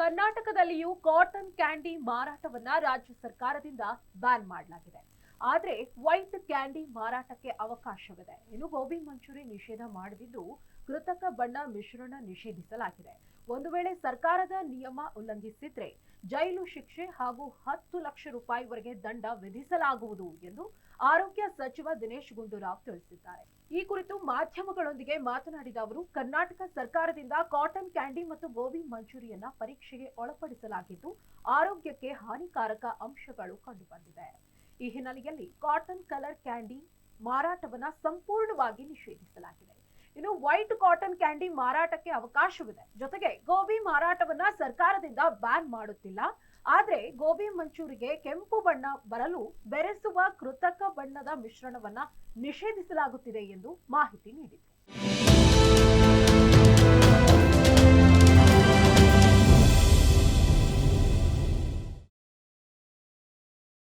ಕರ್ನಾಟಕದಲ್ಲಿಯೂ cotton candy ಮಾರಾಟವನ್ನ ರಾಜ್ಯ ಸರ್ಕಾರದಿಂದ ಬ್ಯಾನ್ ಮಾಡಲಾಗಿದೆ. ಆದರೆ ವೈಟ್ ಕ್ಯಾಂಡಿ ಮಾರಾಟಕ್ಕೆ ಅವಕಾಶವಿದೆ. ಇನ್ನು ಗೋಬಿ ಮಂಚೂರಿ ನಿಷೇಧ ಮಾಡದಿದ್ದು ಕೃತಕ ಬಣ್ಣ ಮಿಶ್ರಣ ನಿಷೇಧಿಸಲಾಗಿದೆ. ಒಂದು ವೇಳೆ ಸರ್ಕಾರದ ನಿಯಮ ಉಲ್ಲಂಘಿಸಿದ್ರೆ ಜೈಲು ಶಿಕ್ಷೆ ಹಾಗೂ 10 ಲಕ್ಷ ರೂಪಾಯಿವರೆಗೆ ದಂಡ ವಿಧಿಸಲಾಗುವುದು ಎಂದು ಆರೋಗ್ಯ ಸಚಿವ ದಿನೇಶ್ ಗುಂಡೂರಾವ್ ತಿಳಿಸಿದ್ದಾರೆ. ಈ ಕುರಿತು ಮಾಧ್ಯಮಗಳೊಂದಿಗೆ ಮಾತನಾಡಿದ ಅವರು, ಕರ್ನಾಟಕ ಸರ್ಕಾರದಿಂದ ಕಾಟನ್ ಕ್ಯಾಂಡಿ ಮತ್ತು ಗೋಬಿ ಮಂಚೂರಿಯನ್ನ ಪರೀಕ್ಷೆಗೆ ಒಳಪಡಿಸಲಾಗಿದ್ದು ಆರೋಗ್ಯಕ್ಕೆ ಹಾನಿಕಾರಕ ಅಂಶಗಳು ಕಂಡುಬಂದಿದೆ. ಈ ಹಿನ್ನೆಲೆಯಲ್ಲಿ ಕಾಟನ್ ಕಲರ್ ಕ್ಯಾಂಡಿ ಮಾರಾಟವನ್ನ ಸಂಪೂರ್ಣವಾಗಿ ನಿಷೇಧಿಸಲಾಗಿದೆ. ಇನ್ನು ವೈಟ್ ಕಾಟನ್ ಕ್ಯಾಂಡಿ ಮಾರಾಟಕ್ಕೆ ಅವಕಾಶವಿದೆ. ಜೊತೆಗೆ ಗೋಬಿ ಮಾರಾಟವನ್ನ ಸರ್ಕಾರದಿಂದ ಬ್ಯಾನ್ ಮಾಡುತ್ತಿಲ್ಲ. ಆದ್ರೆ ಗೋಬಿ ಮಂಚೂರಿಗೆ ಕೆಂಪು ಬಣ್ಣ ಬರಲು ಬೆರೆಸುವ ಕೃತಕ ಬಣ್ಣದ ಮಿಶ್ರಣವನ್ನ ನಿಷೇಧಿಸಲಾಗುತ್ತಿದೆ ಎಂದು ಮಾಹಿತಿ ನೀಡಿದ್ದಾರೆ.